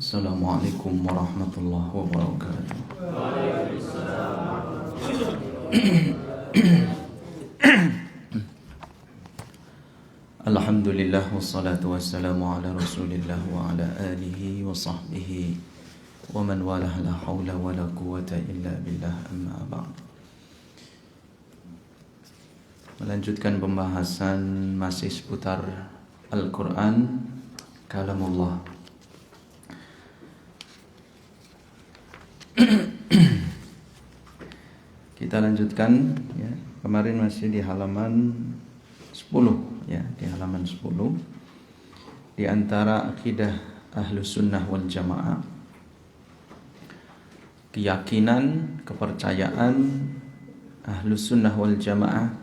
Assalamualaikum warahmatullahi wabarakatuh. Alhamdulillah wassalatu wassalamu ala Rasulillah wa ala alihi wa sahbihi wa man walah, la haula wa la quwwata illa billah, amma ba'd. Melanjutkan pembahasan masih seputar Al-Quran, kalamullah. Kita lanjutkan ya. Kemarin masih di halaman 10 ya, di halaman 10. Di antara akidah Ahlus Sunnah wal Jamaah, keyakinan, kepercayaan Ahlus Sunnah wal Jamaah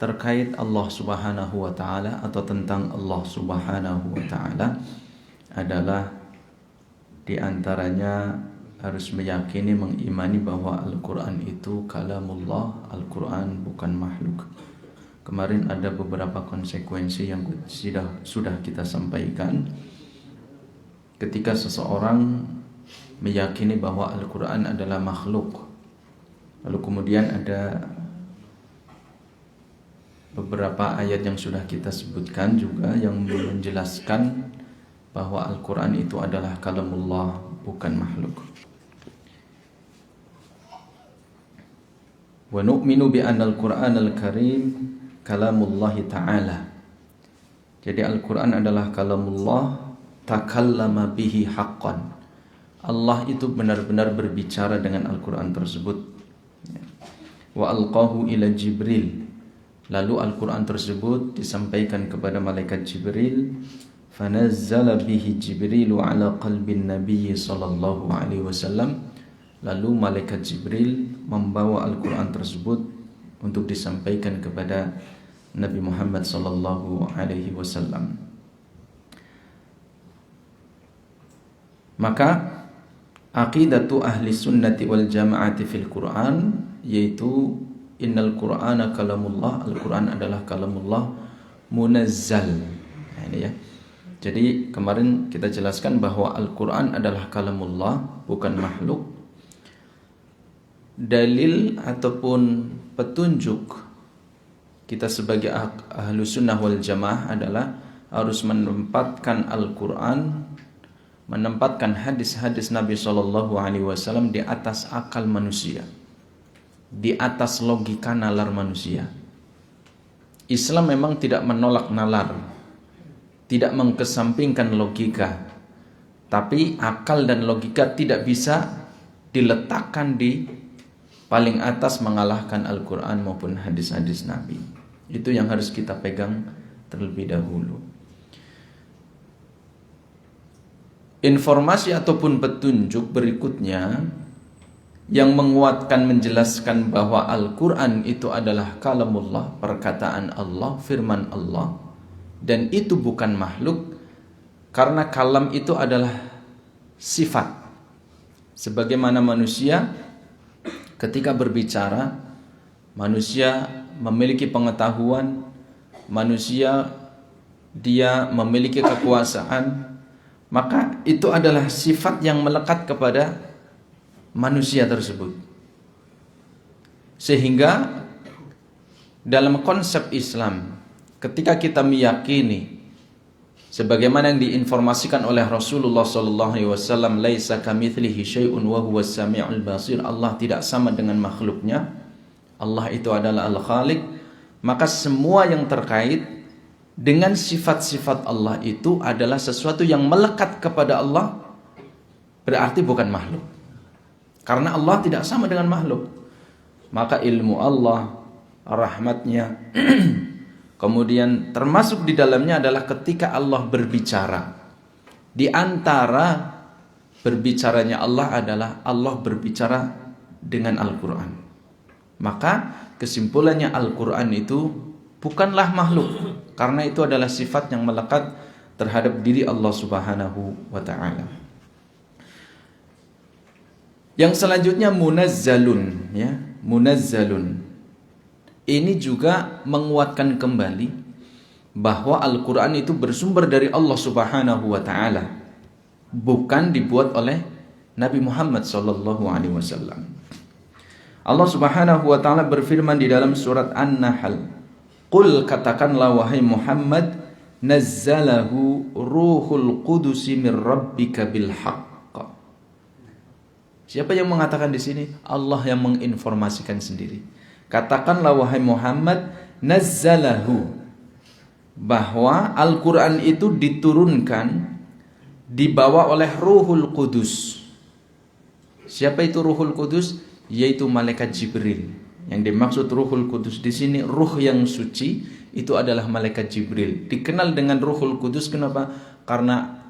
terkait Allah Subhanahu wa taala atau tentang Allah Subhanahu wa taala adalah di antaranya harus meyakini, mengimani bahwa Al-Quran itu kalamullah, Al-Quran bukan makhluk. Kemarin ada beberapa konsekuensi yang sudah kita sampaikan. Ketika seseorang meyakini bahwa Al-Quran adalah makhluk, lalu kemudian ada beberapa ayat yang sudah kita sebutkan juga yang menjelaskan bahwa Al-Quran itu adalah kalamullah, bukan makhluk. Wa nu'minu bi anna al-Qur'an al-Karim kalamullah ta'ala. Jadi Al-Quran adalah kalamullah, takallama bihi haqqan. Allah itu benar-benar berbicara dengan Al-Quran tersebut. Wa alqahu ila Jibril. Lalu Al-Quran tersebut disampaikan kepada malaikat Jibril. Fanazzala bihi Jibrilu ala qalbin Nabi sallallahu alaihi wasallam. Lalu malaikat Jibril membawa Al-Quran tersebut untuk disampaikan kepada Nabi Muhammad sallallahu alaihi wasallam. Maka aqidatu ahli sunnati wal jamaati fil Quran, yaitu innal Qur'ana kalamullah, Al-Quran adalah kalamullah munazzal. Nah, ini ya. Jadi kemarin kita jelaskan bahwa Al-Quran adalah kalamullah, bukan makhluk. Dalil ataupun petunjuk kita sebagai ahlu sunnah wal jamaah adalah harus menempatkan Al-Quran, menempatkan hadis-hadis Nabi SAW di atas akal manusia, di atas logika nalar manusia. Islam memang tidak menolak nalar, tidak mengkesampingkan logika, tapi akal dan logika tidak bisa diletakkan di paling atas mengalahkan Al-Quran maupun hadis-hadis Nabi. Itu yang harus kita pegang terlebih dahulu. Informasi ataupun petunjuk berikutnya yang menguatkan, menjelaskan bahwa Al-Quran itu adalah kalamullah, perkataan Allah, firman Allah, dan itu bukan makhluk, karena kalam itu adalah sifat. Sebagaimana manusia ketika berbicara, manusia memiliki pengetahuan, manusia dia memiliki kekuasaan, maka itu adalah sifat yang melekat kepada manusia tersebut. Sehingga dalam konsep Islam, ketika kita meyakini sebagaimana yang diinformasikan oleh Rasulullah SAW, laisa kamitslihi syai'un wa huwas sami'ul basir, Allah tidak sama dengan makhluknya, Allah itu adalah Al-Khaliq, maka semua yang terkait dengan sifat-sifat Allah itu adalah sesuatu yang melekat kepada Allah, berarti bukan makhluk, karena Allah tidak sama dengan makhluk. Maka ilmu Allah, rahmatnya kemudian termasuk di dalamnya adalah ketika Allah berbicara. Di antara berbicaranya Allah adalah Allah berbicara dengan Al-Quran. Maka kesimpulannya Al-Quran itu bukanlah makhluk, karena itu adalah sifat yang melekat terhadap diri Allah Subhanahu wa ta'ala. Yang selanjutnya munazzalun, ya, munazzalun. Ini juga menguatkan kembali bahwa Al-Quran itu bersumber dari Allah Subhanahu wa ta'ala. bukan dibuat oleh Nabi Muhammad sallallahu alaihi wasallam. Allah Subhanahu wa taala berfirman di dalam surat An-Nahl, "Qul, katakanlah wahai Muhammad, nazzalahu ruhul qudus min rabbika bil haqq." Siapa yang mengatakan di sini? Allah yang menginformasikan sendiri. Katakanlah wahai Muhammad, nazzalahu, bahwa Al-Qur'an itu diturunkan, dibawa oleh Ruhul Qudus. Siapa itu Ruhul Qudus? Yaitu malaikat Jibril. Yang dimaksud Ruhul Qudus di sini, ruh yang suci, itu adalah malaikat Jibril. Dikenal dengan Ruhul Qudus kenapa? Karena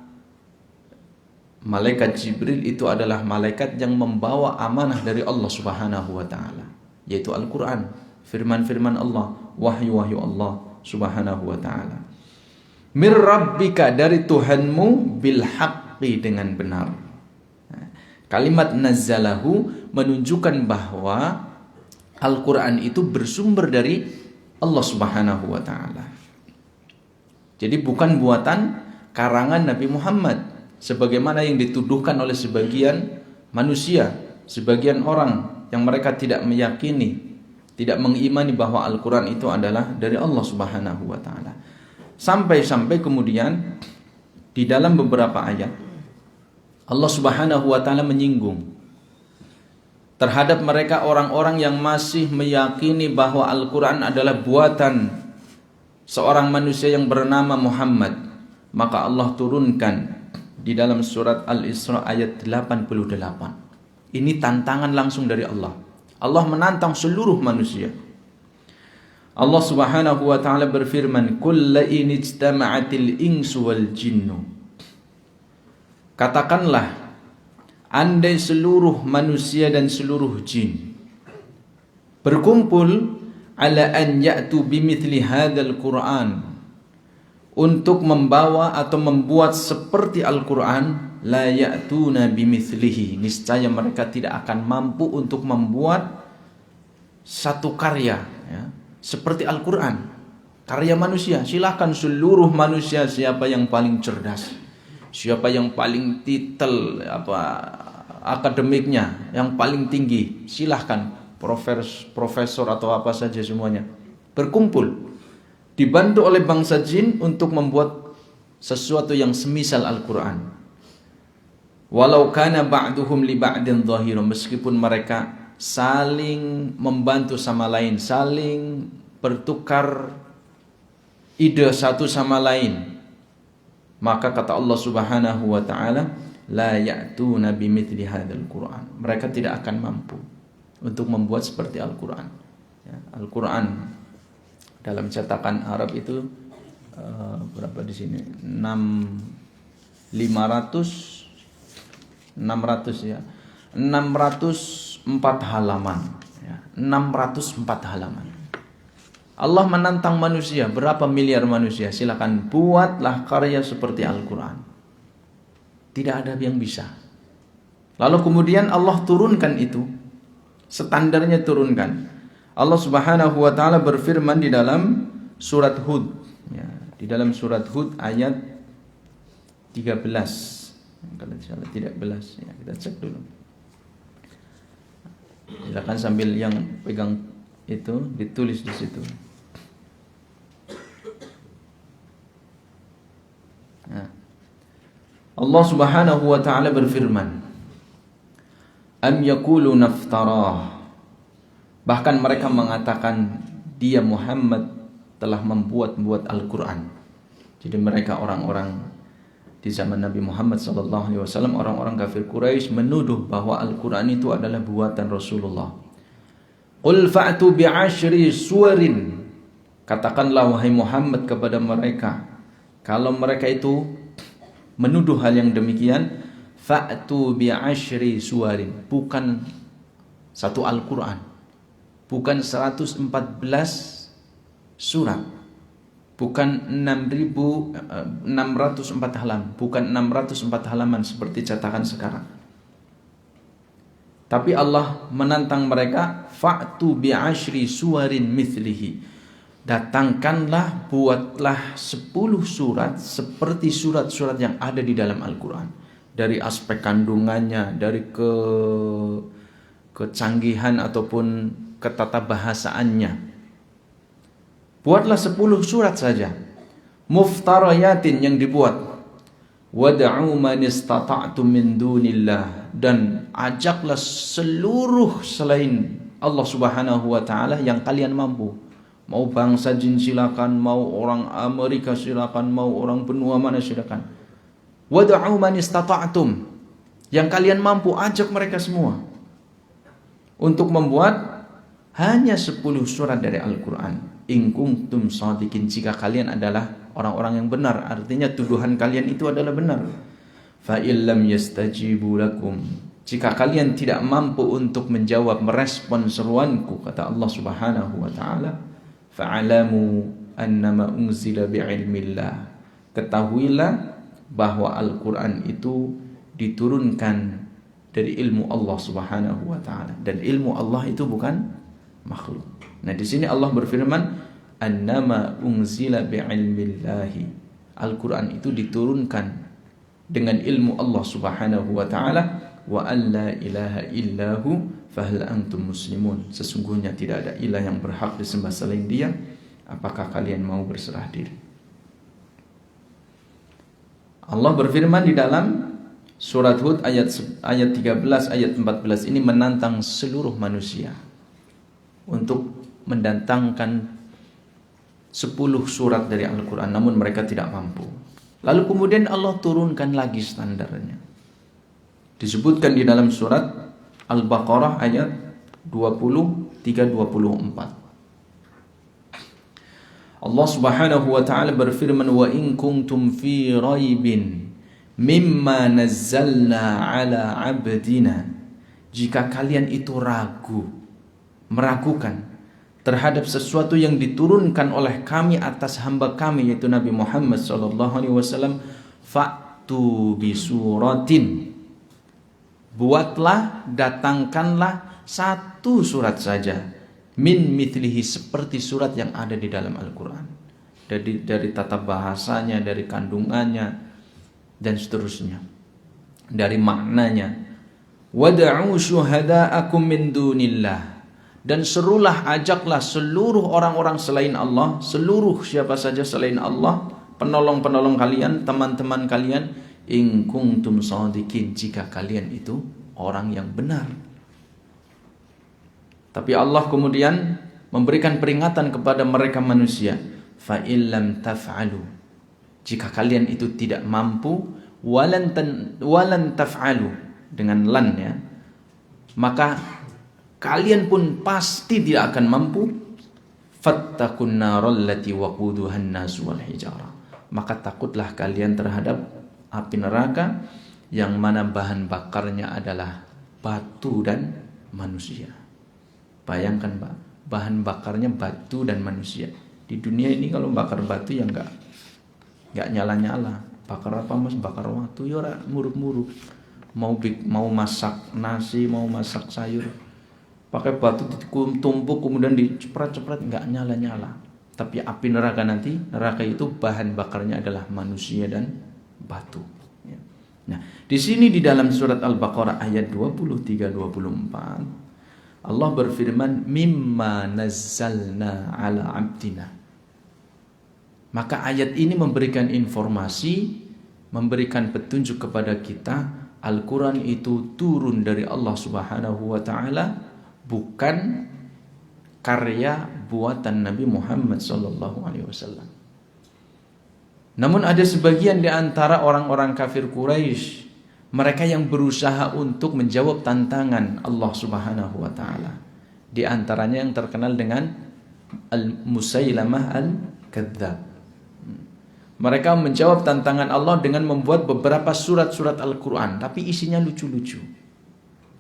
malaikat Jibril itu adalah malaikat yang membawa amanah dari Allah Subhanahu wa taala, yaitu Al-Qur'an, firman-firman Allah, wahyu-wahyu Allah Subhanahu wa taala. Mir rabbika, dari Tuhanmu, bil haqqi, dengan benar. Kalimat nazzalahu menunjukkan bahwa Al-Quran itu bersumber dari Allah Subhanahu wa ta'ala. Jadi bukan buatan karangan Nabi Muhammad sebagaimana yang dituduhkan oleh sebagian manusia, sebagian orang yang mereka tidak meyakini, tidak mengimani bahwa Al-Quran itu adalah dari Allah Subhanahu wa ta'ala. Sampai-sampai kemudian di dalam beberapa ayat Allah Subhanahu wa taala menyinggung terhadap mereka orang-orang yang masih meyakini bahwa Al-Qur'an adalah buatan seorang manusia yang bernama Muhammad. Maka Allah turunkan di dalam surat Al-Isra ayat 88. Ini tantangan langsung dari Allah. Allah menantang seluruh manusia. Allah Subhanahu wa taala berfirman, "Qul la in ijtama'atil insu wal jinnu." Katakanlah, andai seluruh manusia dan seluruh jin berkumpul ala an ya'tu bimithli hadzal Qur'an, untuk membawa atau membuat seperti Al-Qur'an, la ya'tuna bimithlihi, niscaya mereka tidak akan mampu untuk membuat satu karya ya, seperti Al-Qur'an, karya manusia. Silahkan seluruh manusia, siapa yang paling cerdas, siapa yang paling titel akademiknya yang paling tinggi, silahkan, profesor atau apa saja, semuanya berkumpul dibantu oleh bangsa jin untuk membuat sesuatu yang semisal Al-Quran. Walau kana ba'duhum li ba'din dhahirun, meskipun mereka saling membantu sama lain, saling bertukar ide satu sama lain, maka kata Allah Subhanahu wa taala, la ya'tuna bimithli hadzal Qur'an, mereka tidak akan mampu untuk membuat seperti Al-Qur'an. Ya, Al-Qur'an dalam cetakan Arab itu berapa di sini? 600 ya. 604 halaman ya. 604 halaman. Allah menantang manusia, berapa miliar manusia, silakan buatlah karya seperti Al-Quran. Tidak ada yang bisa. Lalu kemudian Allah turunkan itu, standarnya turunkan. Allah Subhanahu wa taala berfirman di dalam surat Hud ya, di dalam surat Hud ayat 13. Kalau salah 13 ya, kita cek dulu. Silakan sambil yang pegang itu ditulis di situ. Nah, Allah Subhanahu wa taala berfirman, am yaqulu naftarah, bahkan mereka mengatakan dia Muhammad telah membuat Al-Quran. Jadi mereka orang-orang di zaman Nabi Muhammad SAW, orang-orang kafir Quraisy menuduh bahwa Al-Quran itu adalah buatan Rasulullah. Qul fa'tu bi'ashri suwarin, katakanlah wahai Muhammad kepada mereka, kalau mereka itu menuduh hal yang demikian, fa'tu bi'ashri suwarin, bukan satu Al-Quran, bukan 114 surat, bukan 6.604 halaman, bukan 604 halaman seperti cetakan sekarang. Tapi Allah menantang mereka, fa'tu bi'ashri suwarin mithlihi, datangkanlah, buatlah 10 surat seperti surat-surat yang ada di dalam Al-Quran. dari aspek kandungannya, dari kecanggihan ataupun ketata bahasaannya. Buatlah 10 surat saja, muftarayatin yang dibuat. Wad'u man istata'tum min dunillah, dan ajaklah seluruh selain Allah Subhanahu wa taala yang kalian mampu. Mau bangsa jin silakan, mau orang Amerika silakan, mau orang benua mana silakan. Wad'u man istata'tum, yang kalian mampu, ajak mereka semua untuk membuat hanya 10 surat dari Al-Quran. In kuntum shadiqin, jika kalian adalah orang-orang yang benar, artinya tuduhan kalian itu adalah benar. Fa illam yastajibu lakum, jika kalian tidak mampu untuk menjawab, merespon seruanku, kata Allah Subhanahu wa taala, fa'alamu annama unzila bi'ilmillah, ketahuilah bahwa Al-Quran itu diturunkan dari ilmu Allah Subhanahu wa taala, dan ilmu Allah itu bukan makhluk. Nah, di sini Allah berfirman, annama unzila bi'ilmillahi, Al-Quran itu diturunkan dengan ilmu Allah Subhanahu wa taala, wa an la ilaha illahu fahal antum muslimun, sesungguhnya tidak ada ilah yang berhak disembah selain Dia, apakah kalian mau berserah diri? Allah berfirman di dalam surat Hud ayat 13 ayat 14 ini menantang seluruh manusia untuk mendatangkan 10 surat dari Al-Quran, namun mereka tidak mampu. Lalu kemudian Allah turunkan lagi standarnya. Disebutkan di dalam surat Al-Baqarah ayat 23-24. Allah Subhanahu wa taala berfirman, wa in kuntum fi raibin mimma nazzalna ala abdina, jika kalian itu meragukan terhadap sesuatu yang diturunkan oleh kami atas hamba kami, yaitu Nabi Muhammad SAW, fa'tu bisuratin, buatlah, datangkanlah 1 surat saja, min mithlihi, seperti surat yang ada di dalam Al-Quran, dari tata bahasanya, dari kandungannya, dan seterusnya, dari maknanya. Wad'u syuhada'akum min dunillah, dan serulah, ajaklah seluruh orang-orang selain Allah, seluruh siapa saja selain Allah, penolong-penolong kalian, teman-teman kalian, in kuntum shadiqin, jika kalian itu orang yang benar. Tapi Allah kemudian memberikan peringatan kepada mereka manusia, fa illam taf'alu, jika kalian itu tidak mampu, walan taf'alu, dengan lan ya, maka kalian pun pasti tidak akan mampu, fattaqun naral lati waquduhan nas wal hijara, maka takutlah kalian terhadap api neraka yang mana bahan bakarnya adalah batu dan manusia. Bayangkan Pak, bahan bakarnya batu dan manusia. Di dunia ini kalau bakar batu ya enggak nyala-nyala. Bakar apa Mas? Bakar waktu ya ora muruk-muruk. Mau masak nasi, mau masak sayur, pakai batu ditumpuk kemudian diceprat-ceprat, enggak nyala-nyala. Tapi api neraka nanti, neraka itu bahan bakarnya adalah manusia dan batu. Nah, di sini di dalam surat Al-Baqarah ayat 23-24, Allah berfirman, mimma nazzalna ala abdina. Maka ayat ini memberikan informasi, memberikan petunjuk kepada kita, Al-Quran itu turun dari Allah Subhanahu wa ta'ala, bukan karya buatan Nabi Muhammad SAW. Namun ada sebagian di antara orang-orang kafir Quraisy, mereka yang berusaha untuk menjawab tantangan Allah Subhanahu wa taala. Di antaranya yang terkenal dengan Al-Musailamah Al-Kadzdzab. Mereka menjawab tantangan Allah dengan membuat beberapa surat-surat Al-Quran, tapi isinya lucu-lucu.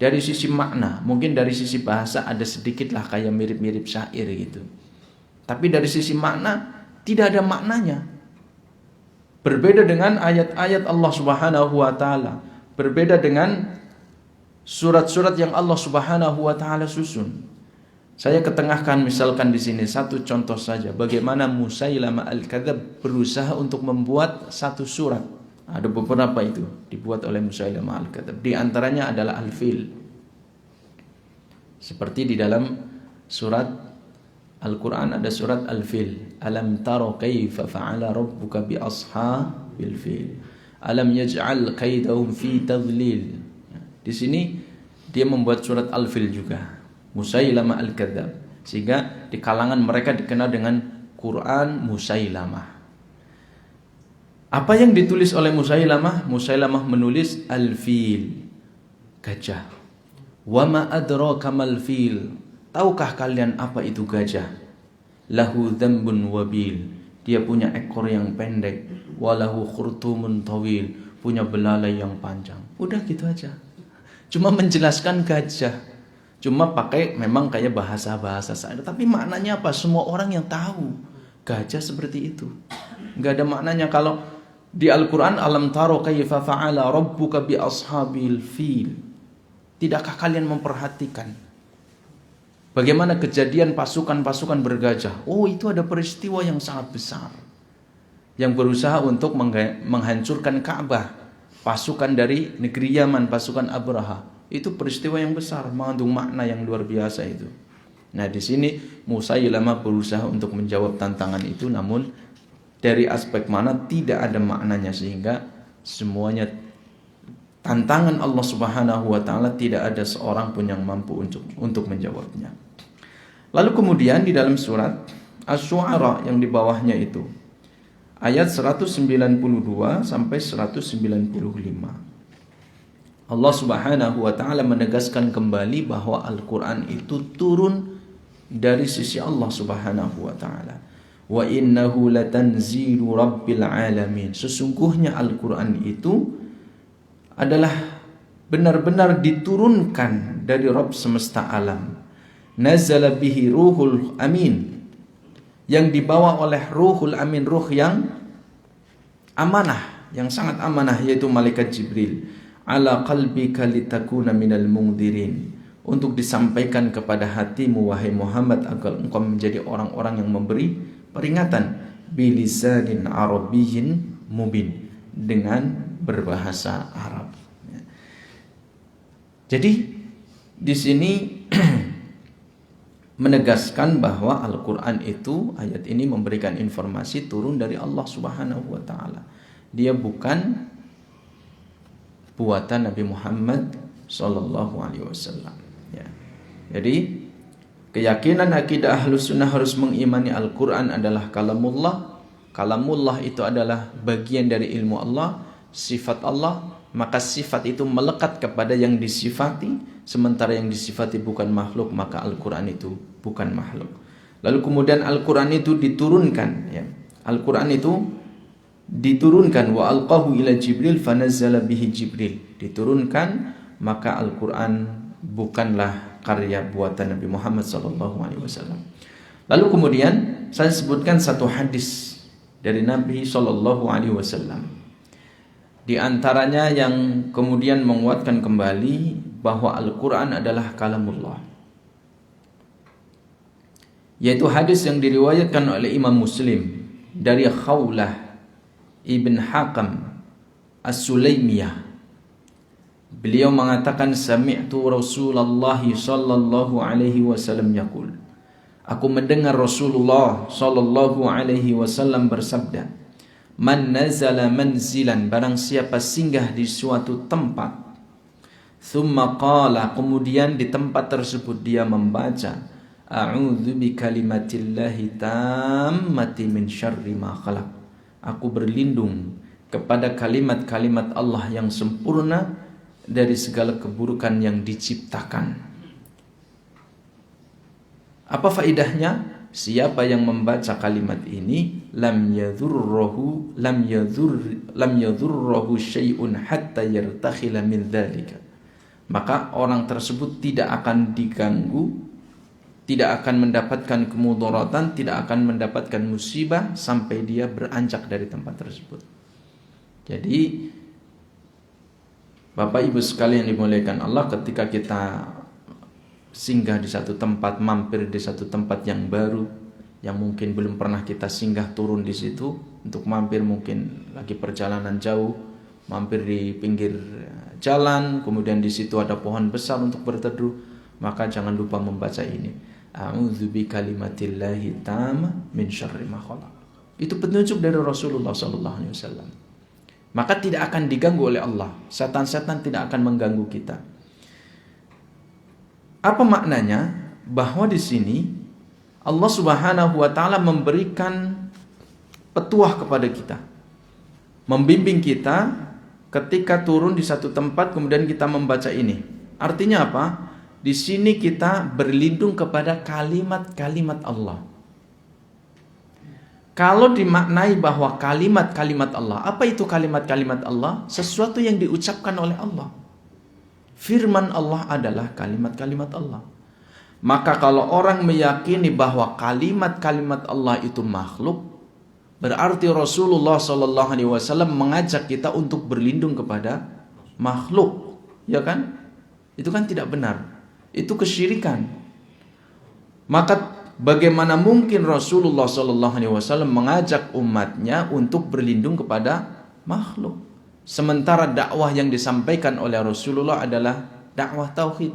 Dari sisi makna, mungkin dari sisi bahasa ada sedikitlah kayak mirip-mirip syair gitu. Tapi dari sisi makna tidak ada maknanya. Berbeda dengan ayat-ayat Allah Subhanahu wa taala, berbeda dengan surat-surat yang Allah Subhanahu wa taala susun. Saya ketengahkan misalkan di sini satu contoh saja bagaimana Musailamah Al-Kadzdzab berusaha untuk membuat satu surat Ada beberapa itu dibuat oleh Musailamah al-Kadzdzab. Di antaranya adalah al-fil. Seperti di dalam surat Al-Quran ada surat al-fil. Alam taro kaifa fa'ala rabbuka bi ashabil fil. Alam yaj'al kaidahum fi tadlil. Di sini dia membuat surat al-fil juga. Musailamah al-Kadzdzab. Sehingga di kalangan mereka dikenal dengan Quran Musailamah. Apa yang ditulis oleh Musailamah? Musailamah menulis al-fil, gajah. Wa ma adraka mal fil. Tahukah kalian apa itu gajah? Lahu dzambun wabil. Dia punya ekor yang pendek. Walahu khurtumun tawil. Punya belalai yang panjang. Udah gitu aja. Cuma menjelaskan gajah. Cuma pakai memang kayak bahasa-bahasa saya. Tapi maknanya apa? Semua orang yang tahu. Gajah seperti itu. Nggak ada maknanya. Kalau di Al-Quran, alam taro kaifa fa'ala rabbuka bi ashabil fil. Tidakkah kalian memperhatikan bagaimana kejadian pasukan-pasukan bergajah? Oh, itu ada peristiwa yang sangat besar yang berusaha untuk menghancurkan Ka'bah. Pasukan dari negeri Yaman, pasukan Abraha. Itu peristiwa yang besar, mengandung makna yang luar biasa itu. Nah, di sini Musailamah berusaha untuk menjawab tantangan itu, namun dari aspek mana tidak ada maknanya, sehingga semuanya tantangan Allah Subhanahu wa taala tidak ada seorang pun yang mampu untuk menjawabnya. Lalu kemudian di dalam surat Asy-Syu'ara yang di bawahnya itu ayat 192 sampai 195. Allah Subhanahu wa taala menegaskan kembali bahwa Al-Qur'an itu turun dari sisi Allah Subhanahu wa taala. Wa innahu latanzilu rabbil alamin. Sesungguhnya Al-Qur'an itu adalah benar-benar diturunkan dari Rabb semesta alam. Nazala bihi ruhul amin. Yang dibawa oleh ruhul amin, ruh yang amanah, yang sangat amanah, yaitu malaikat Jibril. Ala qalbika litakuna minal mungdirin. Untuk disampaikan kepada hatimu wahai Muhammad agar engkau menjadi orang-orang yang memberi peringatan bilisanin arabiyyin mubin, dengan berbahasa Arab. Jadi di sini menegaskan bahwa Al-Qur'an itu, ayat ini memberikan informasi turun dari Allah Subhanahu wa taala. Dia bukan buatan Nabi Muhammad sallallahu alaihi wasallam, ya. Jadi keyakinan akidah Ahlus Sunnah harus mengimani Al-Quran adalah kalamullah. Kalamullah itu adalah bagian dari ilmu Allah, sifat Allah. Maka sifat itu melekat kepada yang disifati. Sementara yang disifati bukan makhluk, maka Al-Quran itu bukan makhluk. Lalu kemudian Al-Quran itu diturunkan, ya. Al-Quran itu diturunkan. Wa alqahu ila Jibril fanazzala bihi Jibril. Diturunkan, maka Al-Quran bukanlah karya buatan Nabi Muhammad SAW. Lalu kemudian saya sebutkan satu hadis dari Nabi SAW. Di antaranya yang kemudian menguatkan kembali bahwa Al-Quran adalah kalamullah, yaitu hadis yang diriwayatkan oleh Imam Muslim dari Khawlah ibn Hakam As-Sulaimiyah. Beliau mengatakan, sami'tu Rasulullah sallallahu alaihi wasallam yaqul. Aku mendengar Rasulullah sallallahu alaihi wasallam bersabda, man nazala manzilan, barang siapa singgah di suatu tempat, thumma qala, kemudian di tempat tersebut dia membaca, a'udzu bikalimatillahi tammati min syarri ma khalaq. Aku berlindung kepada kalimat-kalimat Allah yang sempurna dari segala keburukan yang diciptakan. Apa faedahnya? Siapa yang membaca kalimat ini, lam yadhurruhu syai'un hatta yartakhila min dzalika. Maka orang tersebut tidak akan diganggu, tidak akan mendapatkan kemudaratan, tidak akan mendapatkan musibah sampai dia beranjak dari tempat tersebut. Jadi Bapak Ibu sekalian dimuliakan Allah, ketika kita singgah di satu tempat, mampir di satu tempat yang baru, yang mungkin belum pernah kita singgah, turun di situ untuk mampir, mungkin lagi perjalanan jauh, mampir di pinggir jalan, kemudian di situ ada pohon besar untuk berteduh, maka jangan lupa membaca ini. A'udzu bikalimatillahi tammah min syarri ma khalaq. Itu petunjuk dari Rasulullah sallallahu alaihi wasallam. Maka tidak akan diganggu oleh Allah. Setan-setan tidak akan mengganggu kita. Apa maknanya? Bahwa di sini Allah Subhanahu wa taala memberikan petuah kepada kita. Membimbing kita ketika turun di satu tempat kemudian kita membaca ini. Artinya apa? Di sini kita berlindung kepada kalimat-kalimat Allah. Kalau dimaknai bahwa kalimat-kalimat Allah, apa itu kalimat-kalimat Allah? Sesuatu yang diucapkan oleh Allah. Firman Allah adalah kalimat-kalimat Allah. Maka kalau orang meyakini bahwa kalimat-kalimat Allah itu makhluk, berarti Rasulullah SAW mengajak kita untuk berlindung kepada makhluk, ya kan? Itu kan tidak benar. Itu kesyirikan. Maka bagaimana mungkin Rasulullah SAW mengajak umatnya untuk berlindung kepada makhluk? Sementara dakwah yang disampaikan oleh Rasulullah adalah dakwah tauhid.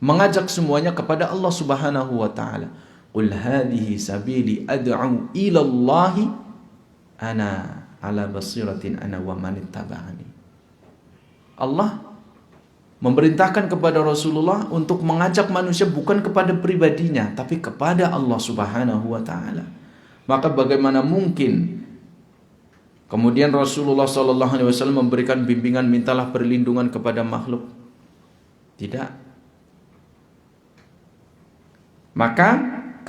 Mengajak semuanya kepada Allah Subhanahu wa taala. Qul hadhihi sabili ad'u ila Allah ana ala basiratin ana wa man ittaba'ani. Allah memerintahkan kepada Rasulullah untuk mengajak manusia bukan kepada pribadinya, tapi kepada Allah Subhanahu wa taala. Maka bagaimana mungkin kemudian Rasulullah SAW memberikan bimbingan mintalah perlindungan kepada makhluk? Tidak. Maka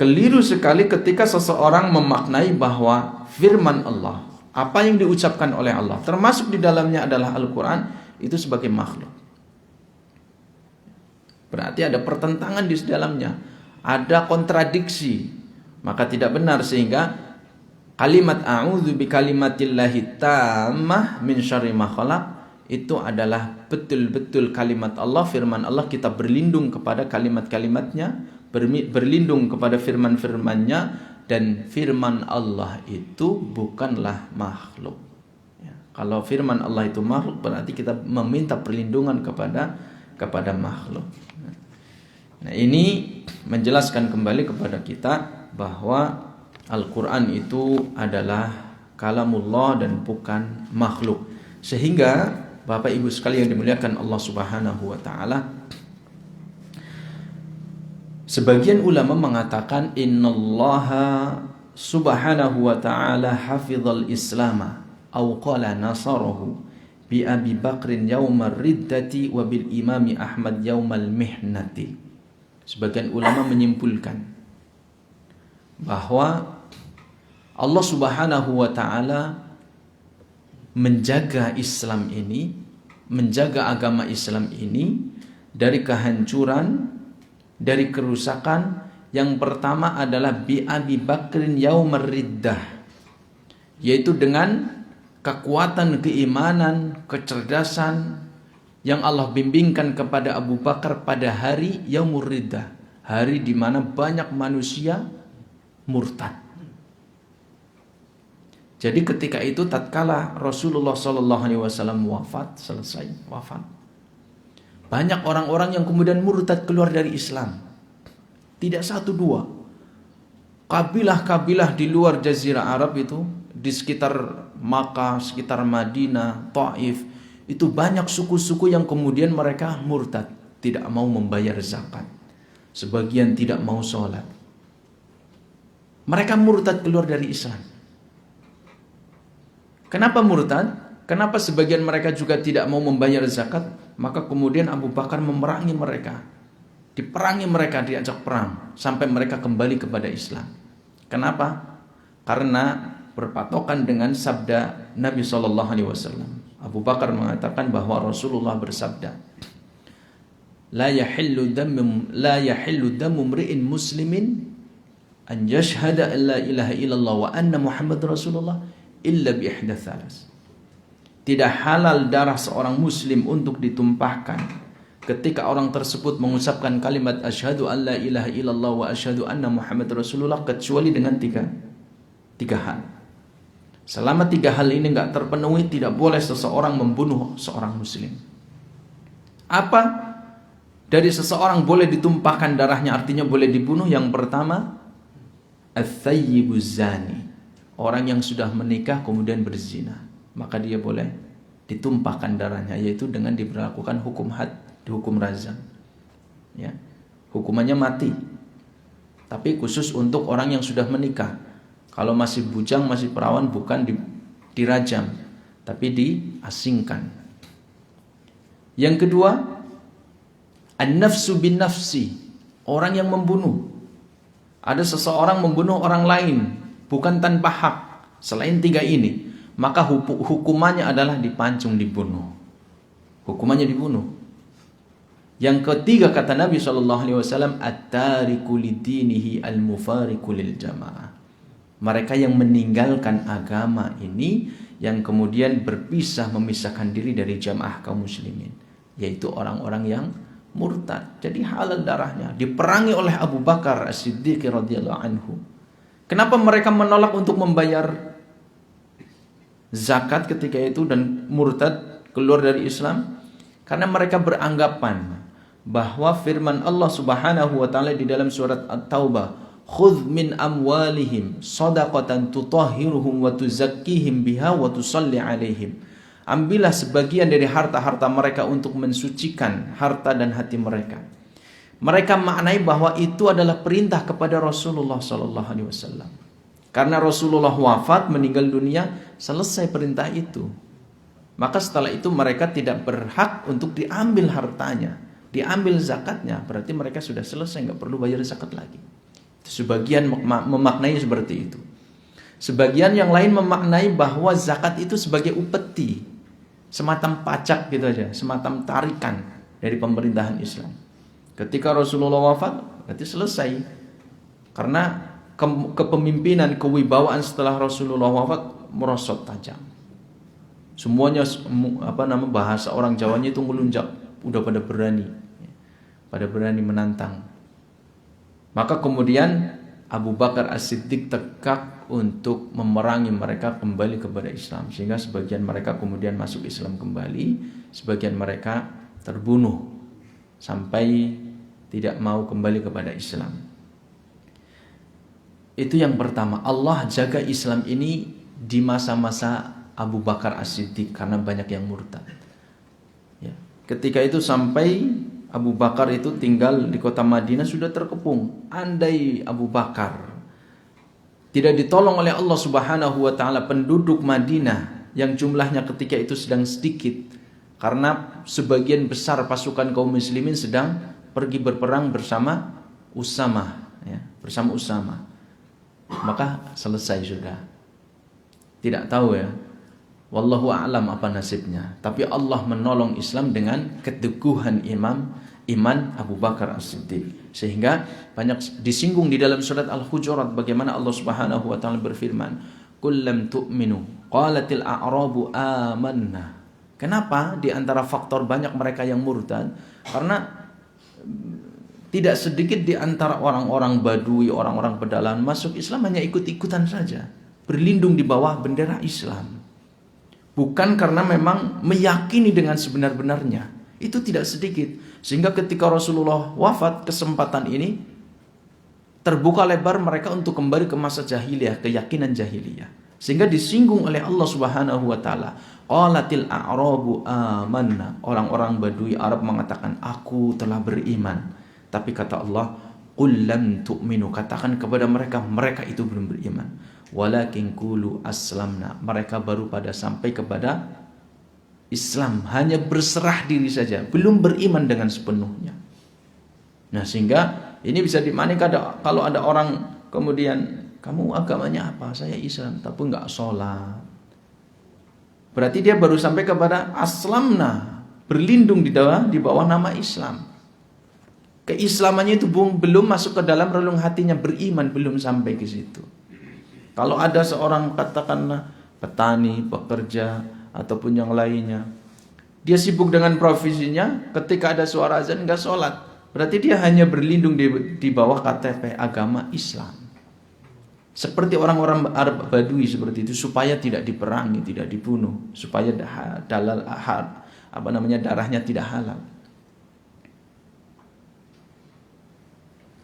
keliru sekali ketika seseorang memaknai bahwa firman Allah, apa yang diucapkan oleh Allah, termasuk di dalamnya adalah Al-Quran, itu sebagai makhluk. Berarti ada pertentangan di dalamnya, ada kontradiksi. Maka tidak benar, sehingga kalimat a'udzu bikalimatillahi tammah min syarri ma khalaq itu adalah betul-betul kalimat Allah, firman Allah. Kita berlindung kepada kalimat-kalimatnya, berlindung kepada firman-firmannya, dan firman Allah itu bukanlah makhluk. Ya, kalau firman Allah itu makhluk, berarti kita meminta perlindungan kepada makhluk. Nah, ini menjelaskan kembali kepada kita bahwa Al-Quran itu adalah kalamullah dan bukan makhluk. Sehingga Bapak Ibu sekalian yang dimuliakan Allah Subhanahu wa taala, sebagian ulama mengatakan innallaha subhanahu wa ta'ala hafizal islama aw qala nasarahu bi Abi Bakrin yaumal riddati wa bil imami Ahmad yaumal mihnati. Sebagian ulama menyimpulkan bahwa Allah Subhanahu wa ta'ala menjaga Islam ini, menjaga agama Islam ini dari kehancuran, dari kerusakan. Yang pertama adalah bi Abi Bakrin yaumar riddah, yaitu dengan kekuatan keimanan, kecerdasan yang Allah bimbingkan kepada Abu Bakar pada hari yaumur riddah, hari di mana banyak manusia murtad. Jadi ketika itu tatkala Rasulullah SAW selesai wafat, banyak orang-orang yang kemudian murtad keluar dari Islam. Tidak satu dua. Kabilah-kabilah di luar Jazirah Arab itu, di sekitar Makkah, sekitar Madinah, Taif, itu banyak suku-suku yang kemudian mereka murtad, tidak mau membayar zakat. Sebagian tidak mau sholat. Mereka murtad keluar dari Islam. Kenapa murtad? Kenapa sebagian mereka juga tidak mau membayar zakat? Maka kemudian Abu Bakar memerangi mereka. Diperangi mereka, diajak perang sampai mereka kembali kepada Islam. Kenapa? Karena berpatokan dengan sabda Nabi SAW. Abu Bakar mengatakan bahwa Rasulullah bersabda, La yahillu damu mri'in muslimin an yashhada an la ilaha illallah wa anna Muhammad Rasulullah illa bi ihda thalas. Tidak halal darah seorang muslim untuk ditumpahkan ketika orang tersebut mengucapkan kalimat asyhadu an la ilaha illallah wa asyhadu anna Muhammad Rasulullah, kecuali dengan tiga hal. Selama 3 hal ini nggak terpenuhi, tidak boleh seseorang membunuh seorang muslim. Apa? Dari seseorang boleh ditumpahkan darahnya, artinya boleh dibunuh. Yang pertama, ats-tsayyibuz zani, orang yang sudah menikah kemudian berzina, maka dia boleh ditumpahkan darahnya, yaitu dengan diberlakukan hukum had, hukum rajam. Ya. Hukumannya mati. Tapi khusus untuk orang yang sudah menikah. Kalau masih bujang, masih perawan, bukan dirajam, tapi diasingkan. Yang kedua, an-nafsu bin nafsi, orang yang membunuh. Ada seseorang membunuh orang lain bukan tanpa hak, selain 3 ini, maka hukumannya adalah dipancung, dibunuh. Hukumannya dibunuh. Yang ketiga kata Nabi SAW, at-tariku lidinihi al-mufariku lil jamaah, mereka yang meninggalkan agama ini, yang kemudian berpisah, memisahkan diri dari jamaah kaum muslimin, yaitu orang-orang yang murtad. Jadi halal darahnya, diperangi oleh Abu Bakar As-Siddiq radhiyallahu anhu. Kenapa mereka menolak untuk membayar zakat ketika itu dan murtad, keluar dari Islam? Karena mereka beranggapan bahwa firman Allah Subhanahu wa taala di dalam surat At-Taubah, khudh min amwalihim shadaqatan tutahhiruhum wa tuzakkihim biha wa tusalli alaihim, ambillah sebagian dari harta-harta mereka untuk mensucikan harta dan hati mereka. Mereka maknai bahwa itu adalah perintah kepada Rasulullah sallallahu alaihi wasallam. Karena Rasulullah wafat, meninggal dunia, selesai perintah itu. Maka setelah itu mereka tidak berhak untuk diambil hartanya, diambil zakatnya. Berarti mereka sudah selesai, nggak perlu bayar zakat lagi. Sebagian memaknai seperti itu. Sebagian yang lain memaknai bahwa zakat itu sebagai upeti, semacam pajak gitu aja, semacam tarikan dari pemerintahan Islam. Ketika Rasulullah wafat, berarti selesai. Karena kepemimpinan, kewibawaan setelah Rasulullah wafat merosot tajam. Semuanya bahasa orang Jawanya itu melunjak, udah pada berani menantang. Maka kemudian Abu Bakar As-Siddiq tegak untuk memerangi mereka kembali kepada Islam, sehingga sebagian mereka kemudian masuk Islam kembali, sebagian mereka terbunuh sampai tidak mau kembali kepada Islam. Itu yang pertama, Allah jaga Islam ini di masa-masa Abu Bakar As-Siddiq karena banyak yang murtad. Ya. Ketika itu sampai Abu Bakar itu tinggal di kota Madinah sudah terkepung. Andai Abu Bakar tidak ditolong oleh Allah Subhanahu wa taala, penduduk Madinah yang jumlahnya ketika itu sedang sedikit, karena sebagian besar pasukan kaum muslimin sedang pergi berperang bersama Usamah, ya, bersama Usamah. Maka selesai sudah. Tidak tahu ya, wallahu a'lam apa nasibnya. Tapi Allah menolong Islam dengan keteguhan iman Abu Bakar As-Siddiq, sehingga banyak disinggung di dalam surat Al-Hujurat bagaimana Allah Subhanahu wa taala berfirman, "Qul lam tu'minu qalatil a'rabu amanna." Kenapa di antara faktor banyak mereka yang murtad? Karena tidak sedikit di antara orang-orang Badui, orang-orang pedalaman masuk Islam hanya ikut-ikutan saja, berlindung di bawah bendera Islam. Bukan karena memang meyakini dengan sebenar-benarnya. Itu tidak sedikit. Sehingga ketika Rasulullah wafat, kesempatan ini terbuka lebar mereka untuk kembali ke masa jahiliyah, keyakinan jahiliyah. Sehingga disinggung oleh Allah Subhanahu wa taala, qalatil a'rabu amanna. Orang-orang Badui Arab mengatakan, aku telah beriman. Tapi kata Allah, qul lam tu'minu, katakan kepada mereka, mereka itu belum beriman. Walakin qulu aslamna, mereka baru pada sampai kepada Islam, hanya berserah diri saja, belum beriman dengan sepenuhnya. Nah, sehingga ini bisa dimaknai kalau ada orang kemudian, kamu agamanya apa? Saya Islam, tapi enggak sholat. Berarti dia baru sampai kepada aslamna, berlindung di bawah nama Islam. Keislamannya itu belum masuk ke dalam relung hatinya, beriman belum sampai ke situ. Kalau ada seorang katakanlah petani, pekerja ataupun yang lainnya, dia sibuk dengan profesinya, ketika ada suara azan enggak sholat, berarti dia hanya berlindung di bawah KTP agama Islam. Seperti orang-orang Arab Badui seperti itu, supaya tidak diperangi, tidak dibunuh, supaya darahnya tidak halal.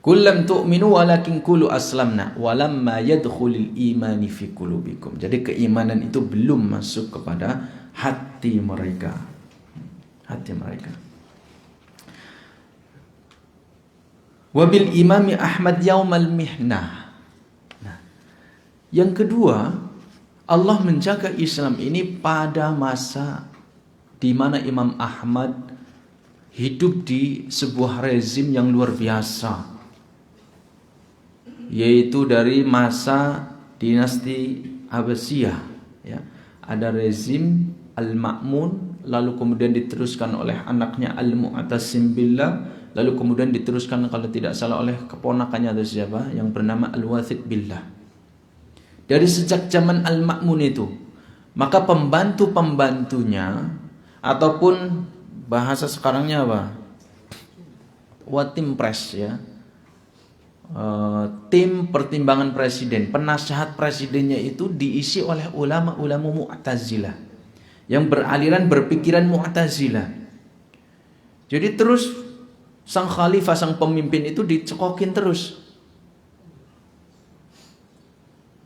Kullam tu'minu walakin qulu aslamna walamma yadkhulul imani fi qulubikum. Jadi keimanan itu belum masuk kepada hati mereka. Hati mereka. Wabil imami Ahmad yaumal mihnah. Yang kedua, Allah menjaga Islam ini pada masa di mana Imam Ahmad hidup di sebuah rezim yang luar biasa, yaitu dari masa dinasti Abbasiyah. Ya. Ada rezim Al-Ma'mun, lalu kemudian diteruskan oleh anaknya Al-Mu'tasim Billah, lalu kemudian diteruskan kalau tidak salah oleh keponakannya atau siapa yang bernama Al-Wathiq Billah. Dari sejak zaman Al-Ma'mun itu, maka pembantu-pembantunya ataupun bahasa sekarangnya apa? Watim Pres ya. Tim pertimbangan presiden, penasehat presidennya itu diisi oleh ulama-ulama Mu'tazilah yang beraliran berpikiran Mu'tazilah. Jadi terus sang khalifah, sang pemimpin itu dicekokin terus.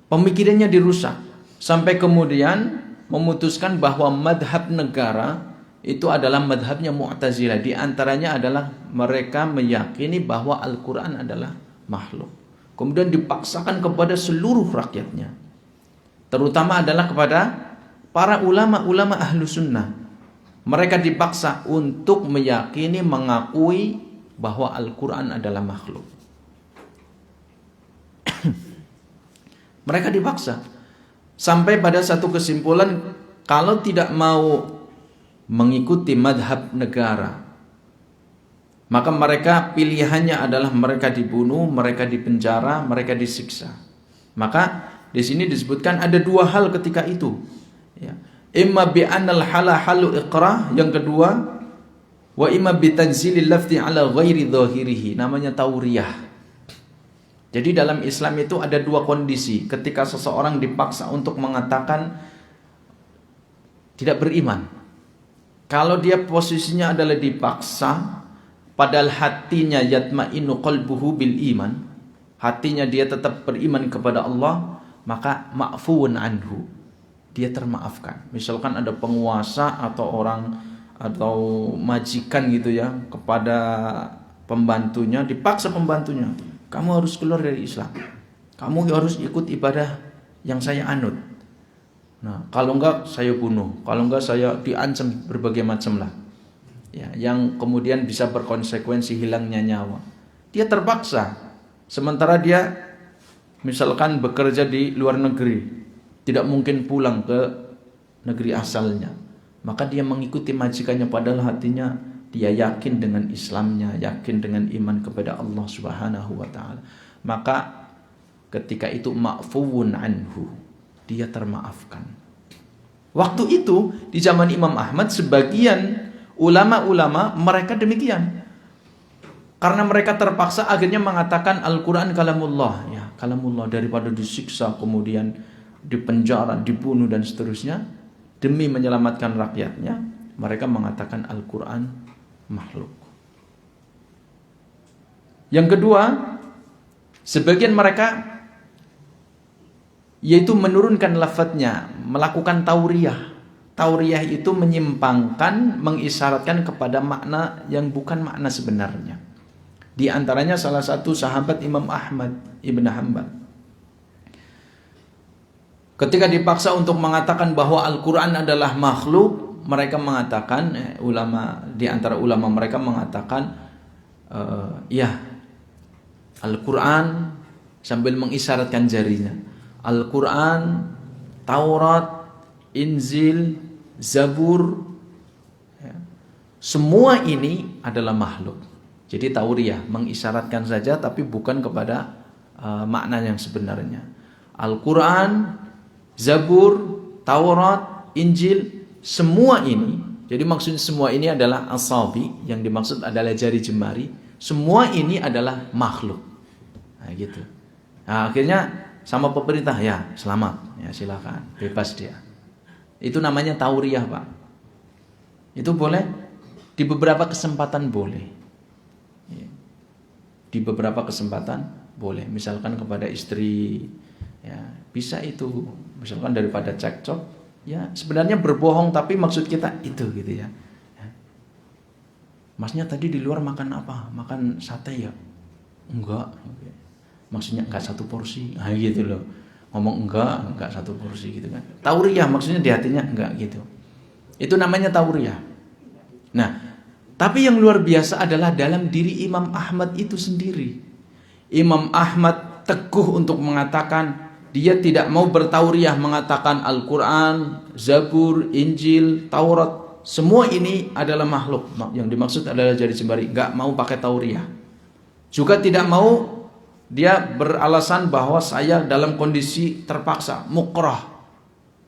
Pemikirannya dirusak sampai kemudian memutuskan bahwa madhab negara itu adalah madhabnya Mu'tazilah. Di antaranya adalah mereka meyakini bahwa Al-Quran adalah makhluk. Kemudian dipaksakan kepada seluruh rakyatnya, terutama adalah kepada para ulama-ulama ahlu sunnah. Mereka dipaksa untuk meyakini, mengakui bahwa Al-Quran adalah makhluk. Mereka dipaksa sampai pada satu kesimpulan, kalau tidak mau mengikuti madhab negara, maka mereka pilihannya adalah mereka dibunuh, mereka dipenjara, mereka disiksa. Maka di sini disebutkan ada dua hal ketika itu. Ya. Imma bi'annal halahalu iqrah, yang kedua wa imma bitanzilil lafzi ala ghairi dhahirihi, namanya tauriyah. Jadi dalam Islam itu ada dua kondisi ketika seseorang dipaksa untuk mengatakan tidak beriman. Kalau dia posisinya adalah dipaksa, padahal hatinya yatma'innu qalbuhu bil iman, hatinya dia tetap beriman kepada Allah, maka ma'fuun anhu, dia termaafkan. Misalkan ada penguasa atau orang atau majikan gitu ya, kepada pembantunya, dipaksa pembantunya, kamu harus keluar dari Islam, kamu harus ikut ibadah yang saya anut. Nah, kalau enggak saya bunuh, kalau enggak saya diancam berbagai macam lah. Ya, yang kemudian bisa berkonsekuensi hilangnya nyawa. Dia terpaksa, sementara dia misalkan bekerja di luar negeri, tidak mungkin pulang ke negeri asalnya, maka dia mengikuti majikannya padahal hatinya dia yakin dengan Islamnya, yakin dengan iman kepada Allah Subhanahu wa taala. Maka ketika itu ma'fuun anhu, dia termaafkan. Waktu itu di zaman Imam Ahmad, sebagian ulama-ulama mereka demikian. Karena mereka terpaksa akhirnya mengatakan Al-Quran kalamullah, ya, kalamullah, daripada disiksa kemudian dipenjara, dibunuh dan seterusnya, demi menyelamatkan rakyatnya, mereka mengatakan Al-Quran makhluk. Yang kedua, sebagian mereka yaitu menurunkan lafadznya, melakukan tauriyah. Tauriyah itu menyimpangkan, mengisyaratkan kepada makna yang bukan makna sebenarnya. Di antaranya salah satu sahabat Imam Ahmad Ibn Hanbal, ketika dipaksa untuk mengatakan bahwa Al-Quran adalah makhluk, mereka mengatakan, ulama di antara ulama mereka mengatakan, ya, Al-Quran, sambil mengisyaratkan jarinya, Al-Quran, Taurat, Injil, Zabur, ya, semua ini adalah makhluk. Jadi tauriyah, mengisyaratkan saja tapi bukan kepada makna yang sebenarnya. Al-Quran, Zabur, Taurat, Injil, semua ini, jadi maksudnya semua ini adalah asabi, yang dimaksud adalah jari jemari. Semua ini adalah makhluk. Nah, gitu. Nah, akhirnya sama pemerintah, ya selamat, ya silakan, bebas dia. Itu namanya tauriah, Pak. Itu boleh di beberapa kesempatan boleh. Di beberapa kesempatan boleh. Misalkan kepada istri, ya bisa itu. Misalkan daripada cekcok, ya sebenarnya berbohong tapi maksud kita itu gitu ya. Masnya tadi di luar makan apa? Makan sate ya? Enggak. Maksudnya enggak satu porsi. Nah gitu loh. Ngomong enggak satu porsi gitu kan. Tauriah maksudnya di hatinya enggak gitu. Itu namanya tauriah. Nah, tapi yang luar biasa adalah dalam diri Imam Ahmad itu sendiri. Imam Ahmad teguh untuk mengatakan dia tidak mau bertauriah, mengatakan Al-Quran, Zabur, Injil, Taurat, semua ini adalah makhluk. Yang dimaksud adalah jari jemari. Enggak mau pakai tauriah. Juga tidak mau dia beralasan bahwa saya dalam kondisi terpaksa, mukrah.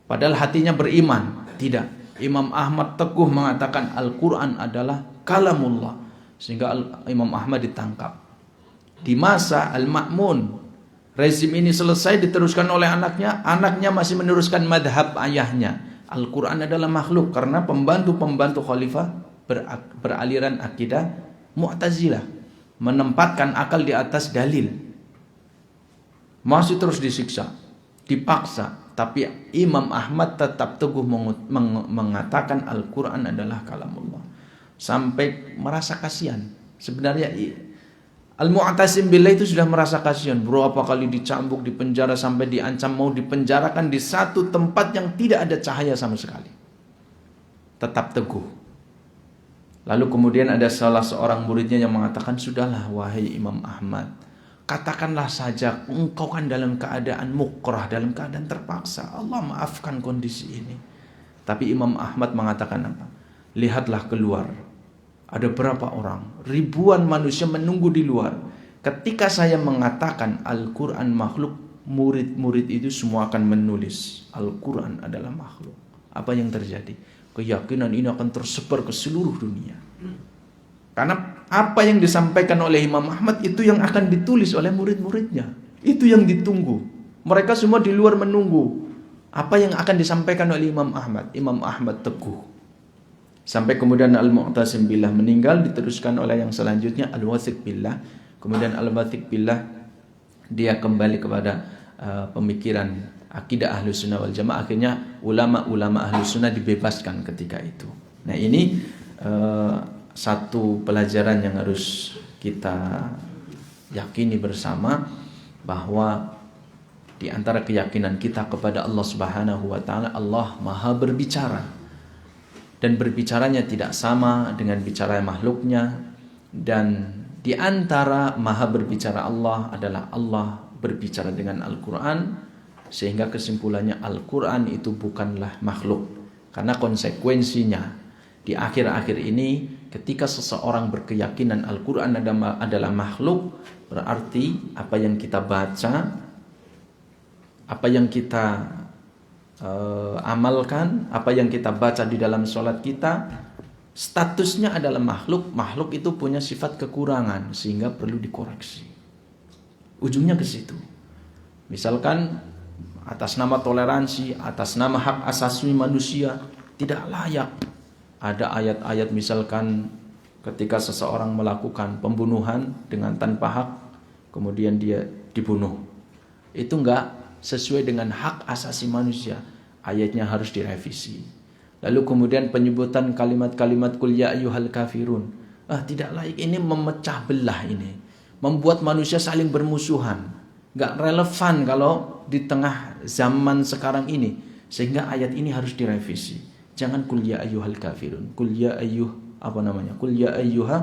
Padahal hatinya beriman. Tidak. Imam Ahmad teguh mengatakan Al-Quran adalah kalamullah. Sehingga Imam Ahmad ditangkap. Di masa Al-Ma'mun, rezim ini selesai diteruskan oleh anaknya. Anaknya masih meneruskan madhab ayahnya. Al-Quran adalah makhluk karena pembantu-pembantu khalifah beraliran akidah Mu'tazilah, menempatkan akal di atas dalil. Masih terus disiksa, dipaksa, tapi Imam Ahmad tetap teguh mengatakan Al-Quran adalah kalamullah. Sampai merasa kasihan. Sebenarnya Al-Mu'tasim billah itu sudah merasa kasihan. Berapa kali dicambuk, dipenjara, sampai diancam mau dipenjarakan di satu tempat yang tidak ada cahaya sama sekali. Tetap teguh. Lalu kemudian ada salah seorang muridnya yang mengatakan, sudahlah wahai Imam Ahmad, katakanlah saja engkau kan dalam keadaan mukrah, dalam keadaan terpaksa. Allah maafkan kondisi ini. Tapi Imam Ahmad mengatakan apa? Lihatlah keluar. Ada berapa orang? Ribuan manusia menunggu di luar. Ketika saya mengatakan Al-Quran makhluk, murid-murid itu semua akan menulis Al-Quran adalah makhluk. Apa yang terjadi? Keyakinan ini akan tersebar ke seluruh dunia. Karena apa yang disampaikan oleh Imam Ahmad itu yang akan ditulis oleh murid-muridnya. Itu yang ditunggu. Mereka semua di luar menunggu apa yang akan disampaikan oleh Imam Ahmad. Imam Ahmad teguh. Sampai kemudian Al-Mu'tasim billah meninggal, diteruskan oleh yang selanjutnya Al-Wathiq billah. Kemudian Al-Wathiq billah dia kembali kepada pemikiran akidah Ahlus Sunnah wal Jamaah. Akhirnya ulama-ulama Ahlus Sunnah dibebaskan ketika itu. Nah ini satu pelajaran yang harus kita yakini bersama, bahwa di antara keyakinan kita kepada Allah Subhanahu wa taala, Allah Maha berbicara. Dan berbicaranya tidak sama dengan bicara makhluknya. Dan di antara maha berbicara Allah adalah Allah berbicara dengan Al-Quran. Sehingga kesimpulannya Al-Quran itu bukanlah makhluk. Karena konsekuensinya di akhir-akhir ini, ketika seseorang berkeyakinan Al-Quran adalah makhluk, berarti apa yang kita baca, apa yang kita amalkan, apa yang kita baca di dalam sholat kita, statusnya adalah makhluk. Makhluk itu punya sifat kekurangan sehingga perlu dikoreksi. Ujungnya ke situ. Misalkan atas nama toleransi, atas nama hak asasi manusia, tidak layak. Ada ayat-ayat misalkan ketika seseorang melakukan pembunuhan dengan tanpa hak, kemudian dia dibunuh. Itu enggak sesuai dengan hak asasi manusia. Ayatnya harus direvisi. Lalu kemudian penyebutan kalimat-kalimat qul ya ayyuhal kafirun. Tidak layak, ini memecah belah ini. Membuat manusia saling bermusuhan. Enggak relevan kalau di tengah zaman sekarang ini. Sehingga ayat ini harus direvisi. Jangan qul ya ayyuhal kafirun. Qul ya qul ya ayyuha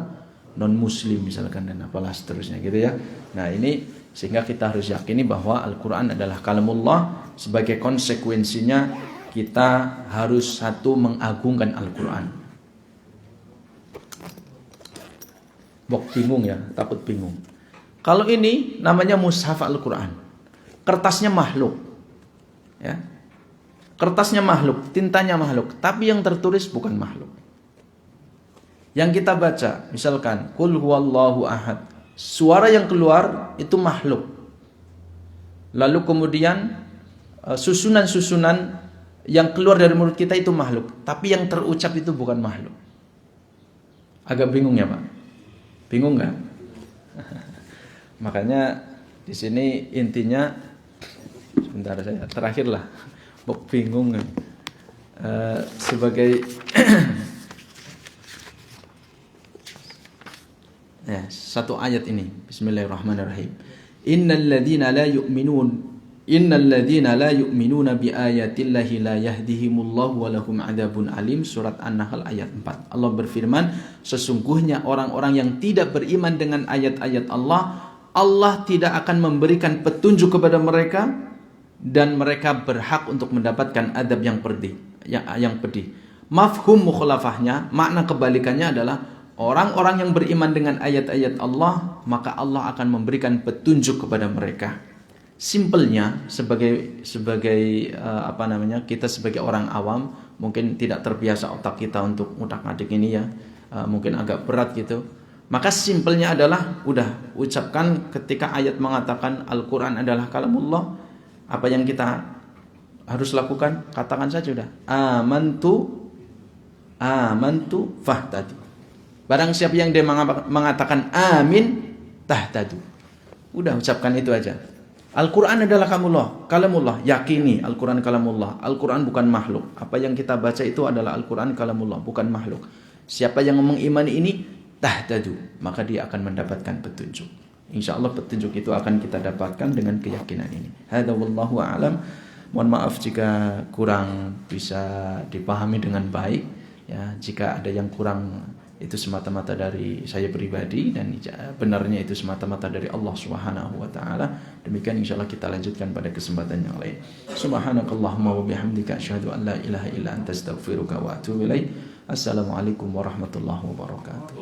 non muslim misalkan, dan apalah seterusnya gitu ya. Nah ini sehingga kita harus yakini bahwa Al-Quran adalah kalamullah. Sebagai konsekuensinya kita harus satu mengagungkan Al-Quran. Bingung ya, takut bingung. Kalau ini namanya mushaf Al-Quran, kertasnya makhluk, ya, kertasnya makhluk, tintanya makhluk, tapi yang tertulis bukan makhluk. Yang kita baca, misalkan Qul huwallahu ahad, suara yang keluar itu makhluk. lalu kemudian susunan-susunan yang keluar dari mulut kita itu makhluk, tapi yang terucap itu bukan makhluk. Agak bingung ya Pak? Bingung nggak? Makanya di sini intinya, sebentar saya terakhir lah, bingung kan? Sebagai ya, satu ayat ini, Bismillahirrahmanirrahim. Innal ladzina la yu'minuna bi ayatillahi la yahdihimullahu wa lahum adzabun alim. Surat An-Nahl ayat 4. Allah berfirman, sesungguhnya orang-orang yang tidak beriman dengan ayat-ayat Allah, Allah tidak akan memberikan petunjuk kepada mereka dan mereka berhak untuk mendapatkan adab yang pedih. Mafhum mukhalafahnya, makna kebalikannya adalah orang-orang yang beriman dengan ayat-ayat Allah, maka Allah akan memberikan petunjuk kepada mereka. Simpelnya sebagai kita sebagai orang awam mungkin tidak terbiasa otak kita untuk ngutak-ngatik ini ya, mungkin agak berat gitu. Maka simpelnya adalah udah ucapkan ketika ayat mengatakan Al-Qur'an adalah kalamullah, apa yang kita harus lakukan? Katakan saja udah, amantu fahtadi. Barang siapa yang dia mengatakan amin tahtadu. Udah ucapkan itu aja. Al-Quran adalah kalamullah. Yakini Al-Quran kalamullah. Al-Quran bukan makhluk. Apa yang kita baca itu adalah Al-Quran kalamullah, bukan makhluk. Siapa yang mengimani ini tahtadu, maka dia akan mendapatkan petunjuk. Insya Allah petunjuk itu akan kita dapatkan dengan keyakinan ini. Hadza wallahu a'lam. Mohon maaf jika kurang bisa dipahami dengan baik. Ya, jika ada yang kurang itu semata-mata dari saya pribadi dan benarnya itu semata-mata dari Allah Subhanahu wa taala. Demikian insyaallah kita lanjutkan pada kesempatan yang lain. Subhanakallahumma wa bihamdika asyhadu an la ilaha illa anta astaghfiruka wa atubu ilaik. Assalamualaikum warahmatullahi wabarakatuh.